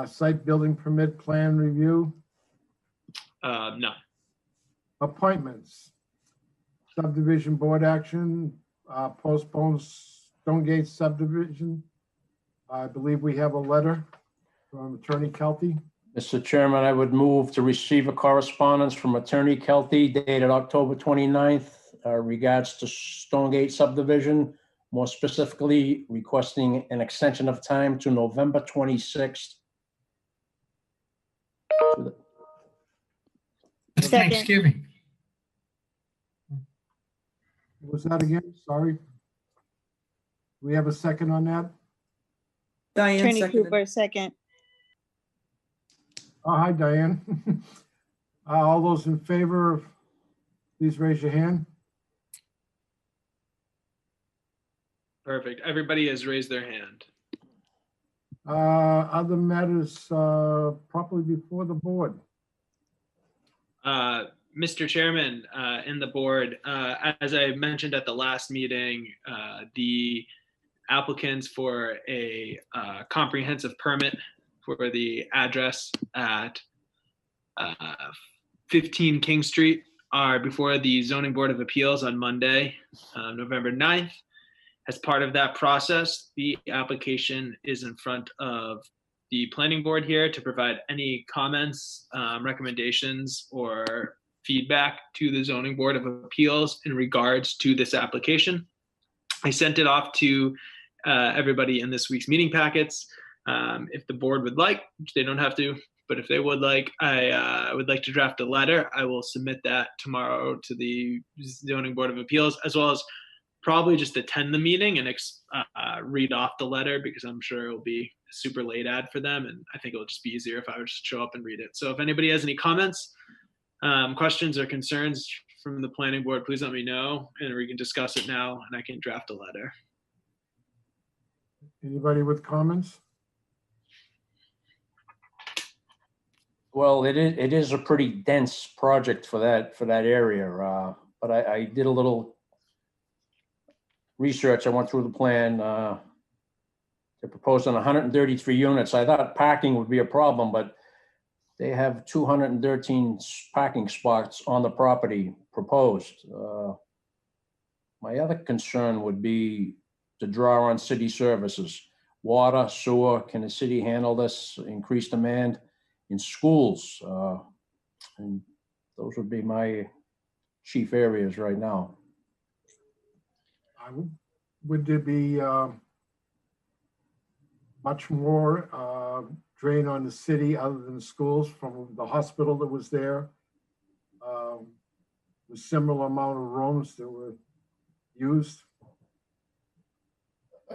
Site building permit plan review. No. Appointments. Subdivision board action, postpones Stonegate subdivision. I believe we have a letter from Attorney Kelty. Mr. Chairman, I would move to receive a correspondence from Attorney Kelty dated October 29th regards to Stonegate subdivision, more specifically requesting an extension of time to November 26th. It's Second. Thanksgiving. What was that again? Sorry. We have a second on that? Diane Attorney seconded. Cooper, second. Oh, hi, Diane. All those in favor, please raise your hand. Perfect. Everybody has raised their hand. Other matters properly before the board. Mr. Chairman, and the board, as I mentioned at the last meeting, the applicants for a comprehensive permit for the address at 15 King Street are before the Zoning Board of Appeals on Monday, November 9th. As part of that process, the application is in front of the planning board here to provide any comments, recommendations, or feedback to the Zoning Board of Appeals in regards to this application. I sent it off to everybody in this week's meeting packets. If the board would like, which they don't have to, but if they would like, I would like to draft a letter. I will submit that tomorrow to the Zoning Board of Appeals, as well as probably just attend the meeting and read off the letter, because I'm sure it'll be a super late ad for them. And I think it'll just be easier if I would just show up and read it. So if anybody has any comments, questions or concerns from the planning board, please let me know and we can discuss it now and I can draft a letter. Anybody with comments? Well, it is a pretty dense project for that area, but I did a little research. I went through the plan. They're proposing 133 units. I thought parking would be a problem, but they have 213 parking spots on the property proposed. My other concern would be to draw on city services, water, sewer. Can the city handle this increased demand in schools? And those would be my chief areas right now. Would there be much more drain on the city other than schools from the hospital that was there? With similar amount of rooms that were used?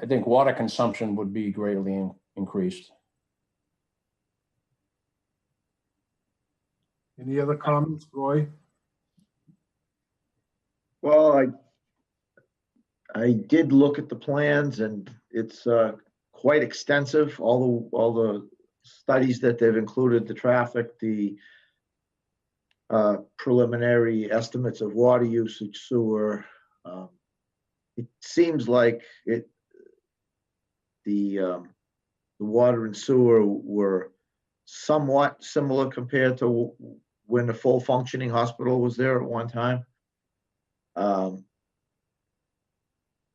I think water consumption would be greatly increased. Any other comments, Roy? Well, I did look at the plans and it's quite extensive. All the studies that they've included, the traffic, the preliminary estimates of water usage, sewer. It seems like the water and sewer were somewhat similar compared to when the full functioning hospital was there at one time.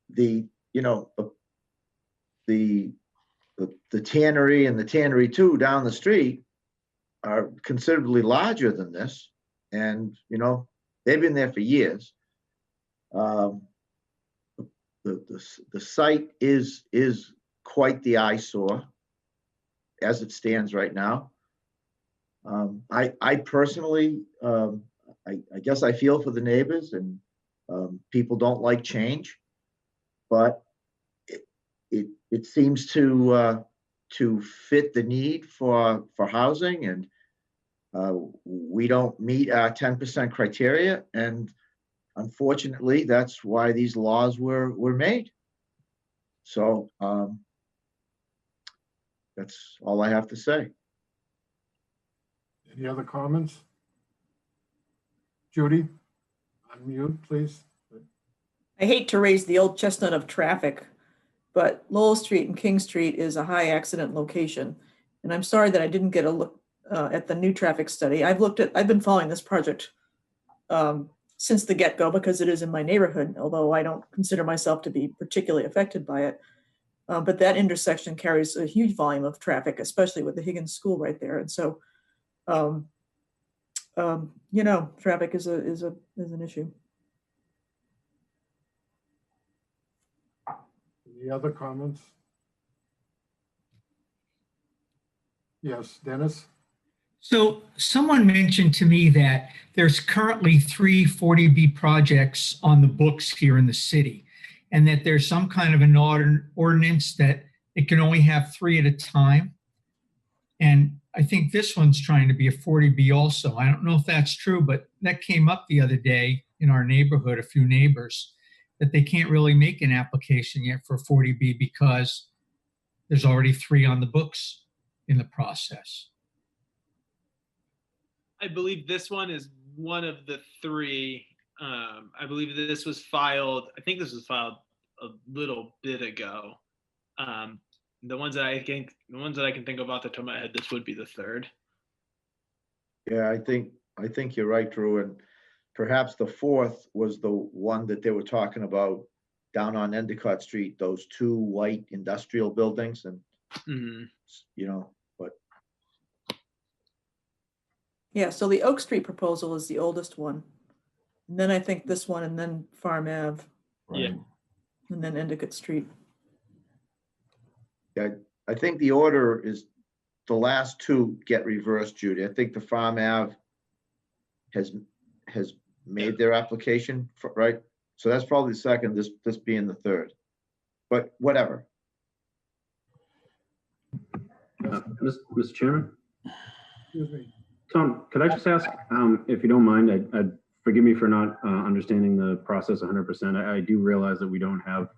The tannery and the tannery 2 down the street are considerably larger than this, and they've been there for years. The site is quite the eyesore as it stands right now. I personally, I guess I feel for the neighbors, and people don't like change, but it seems to fit the need for housing, and we don't meet our 10% criteria, and unfortunately, that's why these laws were made. So that's all I have to say. Any other comments? Judy, unmute, please. I hate to raise the old chestnut of traffic, but Lowell Street and King Street is a high accident location. And I'm sorry that I didn't get a look at the new traffic study. I've been following this project since the get-go because it is in my neighborhood, although I don't consider myself to be particularly affected by it. But that intersection carries a huge volume of traffic, especially with the Higgins School right there. And so, traffic is an issue. Any other comments? Yes, Dennis? So someone mentioned to me that there's currently 3 40B projects on the books here in the city, and that there's some kind of an ordinance that it can only have 3 at a time. And I think this one's trying to be a 40B also. I don't know if that's true, but that came up the other day in our neighborhood, a few neighbors, that they can't really make an application yet for 40B because there's already 3 on the books in the process. I believe this one is one of the 3. I believe that this was filed. I think this was filed a little bit ago. The ones that I can think of off the top of my head, this would be the 3rd. Yeah, I think you're right, Drew, and perhaps the 4th was the one that they were talking about down on Endicott Street, those 2 white industrial buildings, and but Yeah, so the Oak Street proposal is the oldest one. And then I think this one, and then Farm Ave, Yeah. and then Endicott Street. yeah, I think the order is the last 2 get reversed, Judy. I think the Farm Ave has made their application, right? So that's probably the 2nd, this being the 3rd. But whatever. Mr. Chairman, Excuse me. Tom, could I just ask, if you don't mind, I'd forgive me for not understanding the process 100%. I do realize that we don't have,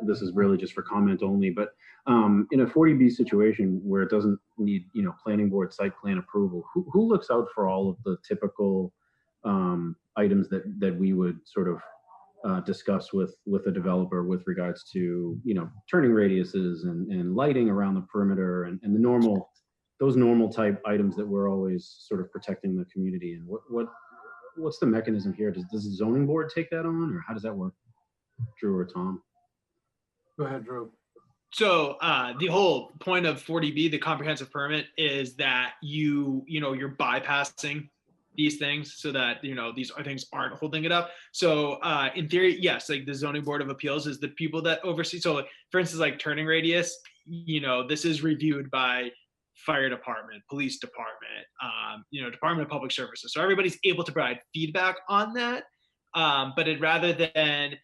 this is really just for comment only, but in a 40B situation where it doesn't need, planning board site plan approval, who looks out for all of the typical items that we would sort of discuss with a developer with regards to, turning radiuses and lighting around the perimeter and the those normal type items that we're always sort of protecting the community? And what's the mechanism here? Does the zoning board take that on, or how does that work, Drew or Tom? Go ahead, Drew. So the whole point of 40B, the comprehensive permit, is that you're bypassing these things so that these things aren't holding it up. So in theory, yes, like the zoning board of appeals is the people that oversee. So like, for instance, like turning radius, this is reviewed by fire department, police department, Department of Public Services. So everybody's able to provide feedback on that. But rather than,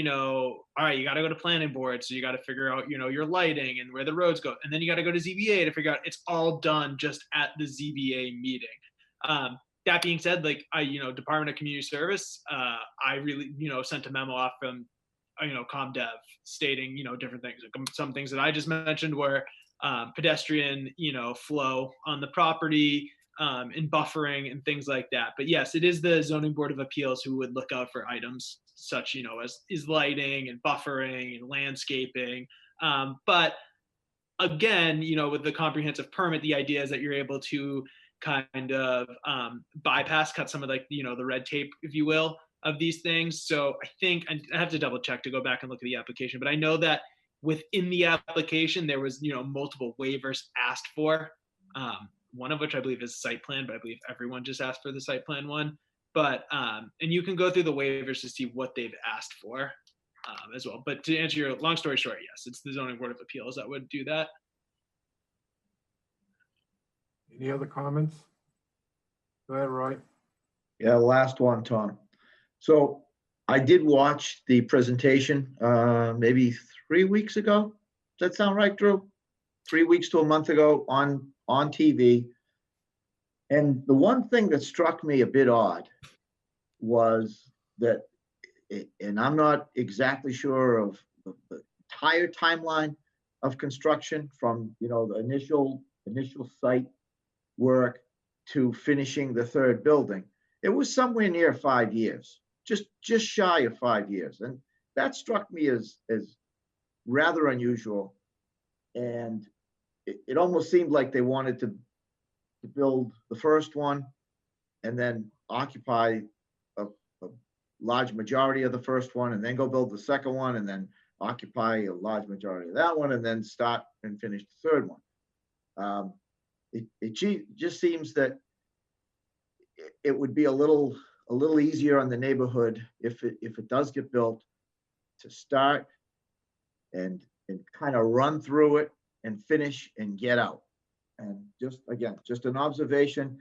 all right, you got to go to planning board. So you got to figure out, your lighting and where the roads go. And then you got to go to ZBA to figure out, it's all done just at the ZBA meeting. That being said, like Department of Community Service, I really, sent a memo off from, ComDev stating, different things. Like some things that I just mentioned were pedestrian, flow on the property, and buffering and things like that. But yes, it is the zoning board of appeals who would look out for items such, as is lighting and buffering and landscaping. But again, with the comprehensive permit, the idea is that you're able to kind of cut some of like, the red tape, if you will, of these things. So I think I have to double check to go back and look at the application, but I know that within the application, there was, multiple waivers asked for, one of which I believe is site plan, but I believe everyone just asked for the site plan one. But, and you can go through the waivers to see what they've asked for as well. But to answer your long story short, yes, it's the zoning board of appeals that would do that. Any other comments? Go ahead, Roy. Yeah, last one, Tom. So I did watch the presentation maybe 3 weeks ago. Does that sound right, Drew? 3 weeks to a month ago on TV. And the one thing that struck me a bit odd was that, and I'm not exactly sure of the entire timeline of construction from, the initial site work to finishing the 3rd building. It was somewhere near 5 years, just shy of 5 years. And that struck me as rather unusual. And it almost seemed like they wanted to build the first one and then occupy a large majority of the first one and then go build the second one and then occupy a large majority of that one and then start and finish the third one. It just seems that it would be a little easier on the neighborhood if it does get built to start and kind of run through it and finish and get out. And just again, just an observation.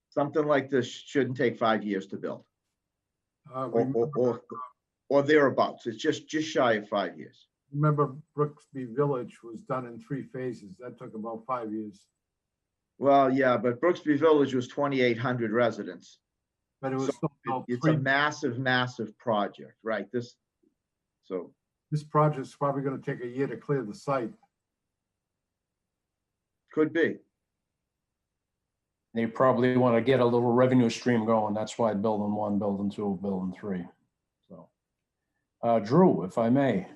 Something like this shouldn't take 5 years to build, or thereabouts. It's just shy of 5 years. Remember, Brooksby Village was done in 3 phases. That took about 5 years, Well, yeah, but Brooksby Village was 2,800 residents. but it was So still about It's three. a massive project, right? So This project's probably going to take a year to clear the site. could be. They probably want to get a little revenue stream going. That's why building 1, building 2, building 3. So, Drew, if I may,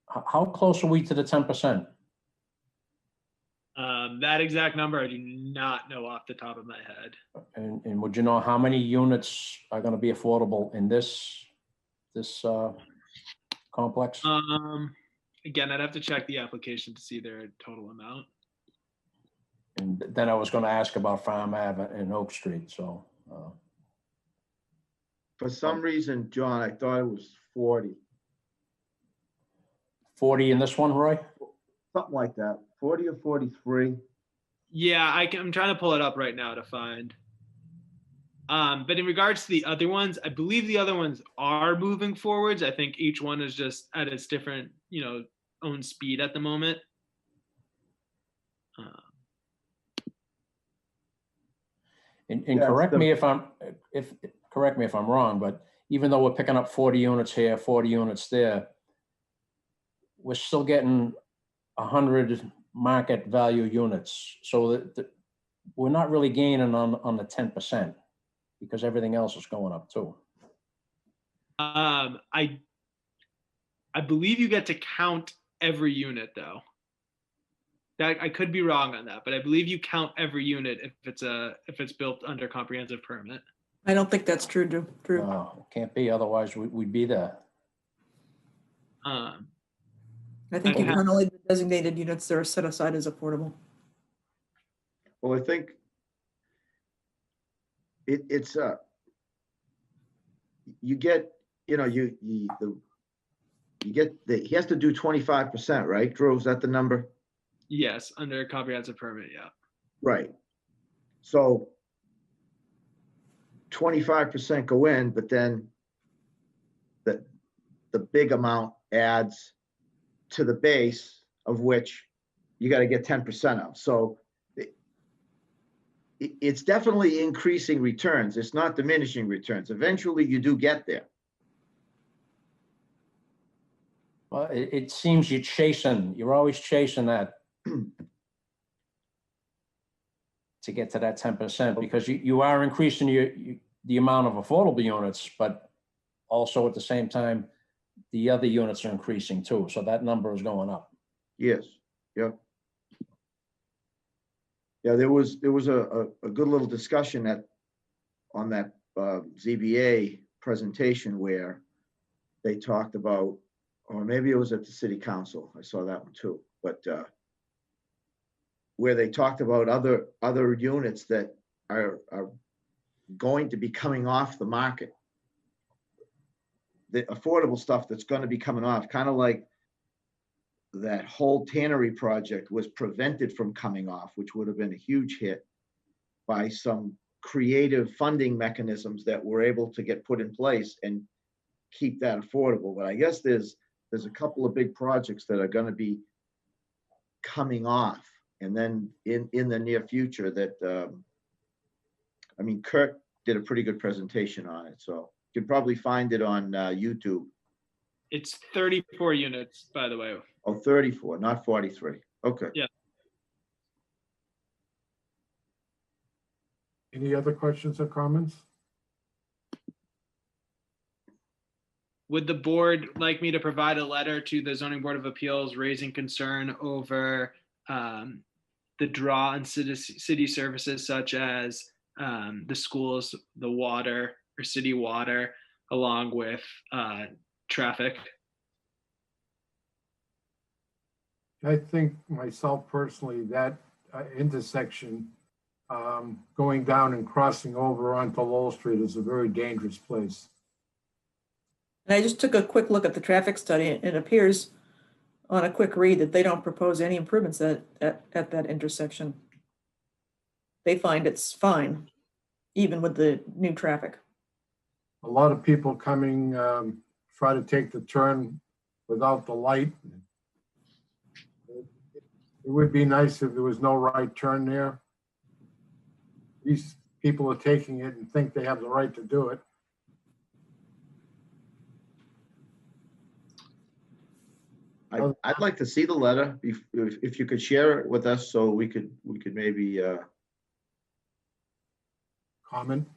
how close are we to the 10%? That exact number I do not know off the top of my head. And would you know how many units are going to be affordable in this complex? Again, I'd have to check the application to see their total amount. And then I was going to ask about Farm Ave and Oak Street, so. For some reason, John, I thought it was 40, 40 in this one, Roy? something like that, 40 or 43. Yeah, I'm trying to pull it up right now to find. But in regards to the other ones, I believe the other ones are moving forwards. I think each one is just at its different, own speed at the moment. And Yeah, correct me if I'm wrong, but even though we're picking up 40 units here, 40 units there, we're still getting 100 market value units. So that we're not really gaining on the 10% because everything else is going up too. I believe you get to count every unit though. That I could be wrong on that, but I believe you count every unit if it's built under comprehensive permit. I don't think that's true, Drew. No, it can't be, otherwise we'd be there. I think you Okay. count only the designated units that are set aside as affordable. Well, I think it's you get, he has to do 25%, right? Drew, is that the number? Yes, under comprehensive permit, yeah. Right. So 25% go in, but then the big amount adds to the base of which you got to get 10% of. So it's definitely increasing returns. It's not diminishing returns. Eventually you do get there. Well, it seems you're always chasing that to get to that 10% because you are increasing the amount of affordable units, but also at the same time, the other units are increasing too. So that number is going up. Yes. Yep. Yeah, there was a good little discussion on that ZBA presentation where they talked about, or maybe it was at the city council. I saw that one too, but where they talked about other units that are going to be coming off the market. The affordable stuff that's going to be coming off, kind of like that whole tannery project was prevented from coming off, which would have been a huge hit by some creative funding mechanisms that were able to get put in place and keep that affordable. But I guess there's a couple of big projects that are going to be coming off. And then in the near future that, Kirk did a pretty good presentation on it. So you can probably find it on YouTube. It's 34 units, by the way. Oh, 34, not 43. Okay. Yeah. Any other questions or comments? Would the board like me to provide a letter to the Zoning Board of Appeals raising concern over the draw on city services such as the schools, the water or city water, along with traffic. I think myself personally, that intersection, going down and crossing over onto Lowell Street is a very dangerous place. And I just took a quick look at the traffic study, and it appears on a quick read that they don't propose any improvements at that intersection. They find it's fine, even with the new traffic. A lot of people coming, try to take the turn without the light. It would be nice if there was no right turn there. These people are taking it and think they have the right to do it. I'd like to see the letter if you could share it with us so we could maybe Comment?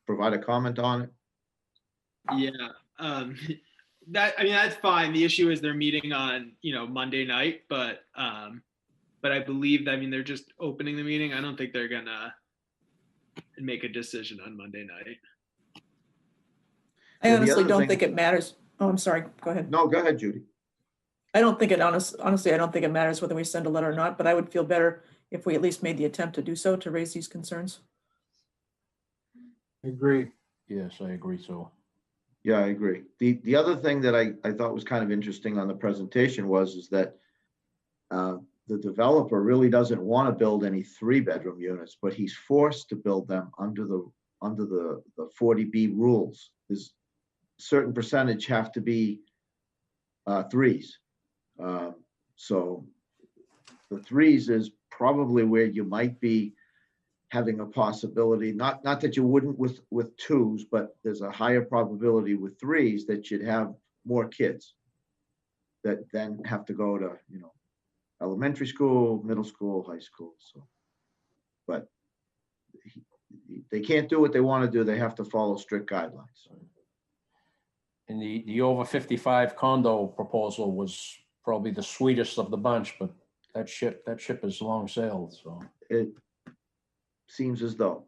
provide a comment on it. Yeah, that's fine. The issue is they're meeting on Monday night, but I believe that they're just opening the meeting. I don't think they're gonna make a decision on Monday night. I Well, the honestly other don't thing- think it matters. Oh, I'm sorry. Go ahead. No, go ahead, Judy. I don't think it honestly, I don't think it matters whether we send a letter or not, but I would feel better if we at least made the attempt to do so, to raise these concerns. I agree. Yes, I agree. So, Yeah, I agree. The other thing that I thought was kind of interesting on the presentation is that the developer really doesn't want to build any 3-bedroom units, but he's forced to build them under the 40B rules. There's a certain percentage have to be 3s. So the 3s is probably where you might be having a possibility, not that you wouldn't with 2s, but there's a higher probability with 3s that you'd have more kids that then have to go to, elementary school, middle school, high school. So, but they can't do what they want to do. They have to follow strict guidelines. and the over 55 condo proposal was probably the sweetest of the bunch, but that ship is long sailed. So, It seems as though.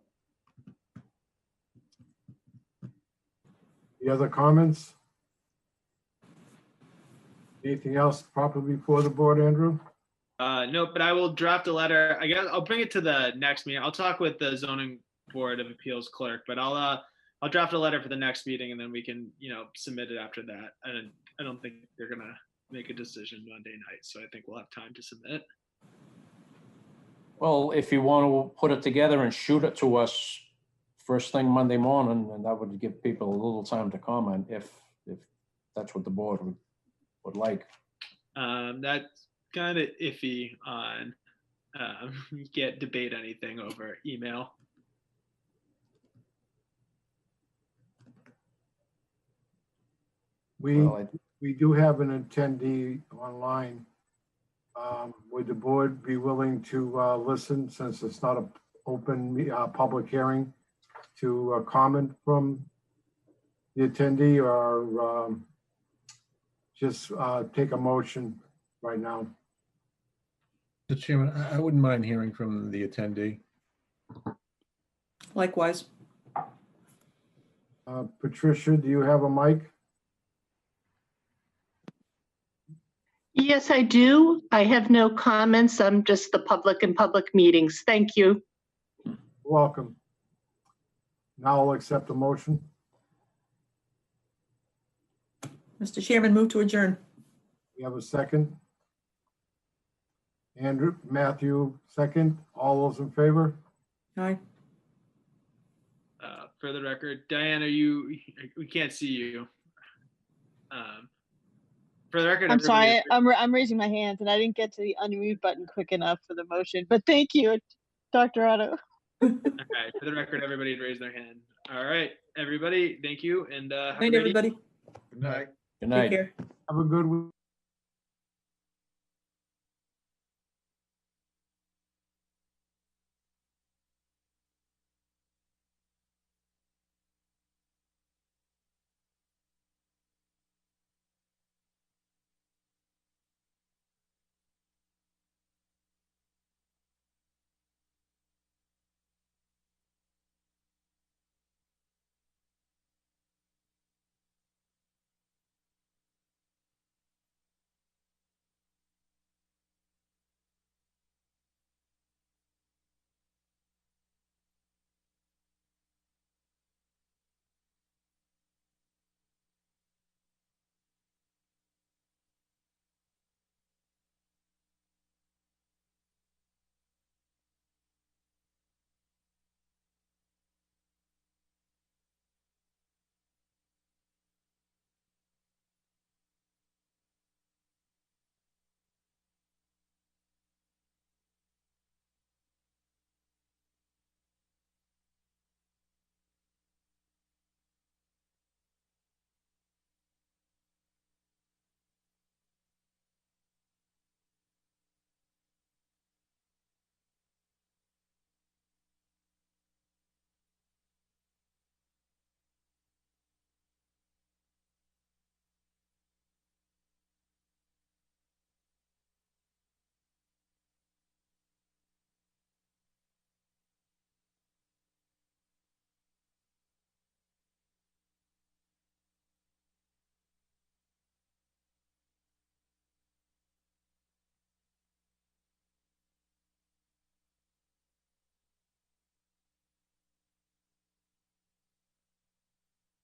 The other comments? Anything else properly before the board, Andrew? No, but I will draft a letter. I guess I'll bring it to the next meeting. I'll talk with the zoning board of appeals clerk, but I'll draft a letter for the next meeting and then we can, submit it after that. And I don't think they're gonna make a decision Monday night, so I think we'll have time to submit. well, if you want to put it together and shoot it to us first thing Monday morning, and that would give people a little time to comment if that's what the board would like. That's kind of iffy on, you can't debate anything over email. Well, We do have an attendee online. Would the board be willing to listen, since it's not an open public hearing, to comment from the attendee, or just take a motion right now? Mr. Chairman, I wouldn't mind hearing from the attendee. Likewise. Patricia, do you have a mic? Yes, I do. I have no comments. I'm just the public in public meetings. Thank you. Welcome. Now I'll accept the motion. Mr. Chairman, move to adjourn. We have a second. Andrew, Matthew, second. All those in favor? Aye. For the record, Diane, we can't see you. For the record, I'm sorry, everybody- I'm raising my hands and I didn't get to the unmute button quick enough for the motion, but thank you, Dr. Otto. Okay, for the record, everybody had raised their hand. All right, everybody, thank you, and have a Night, great everybody. Good night. good Take night. care. Have a good week.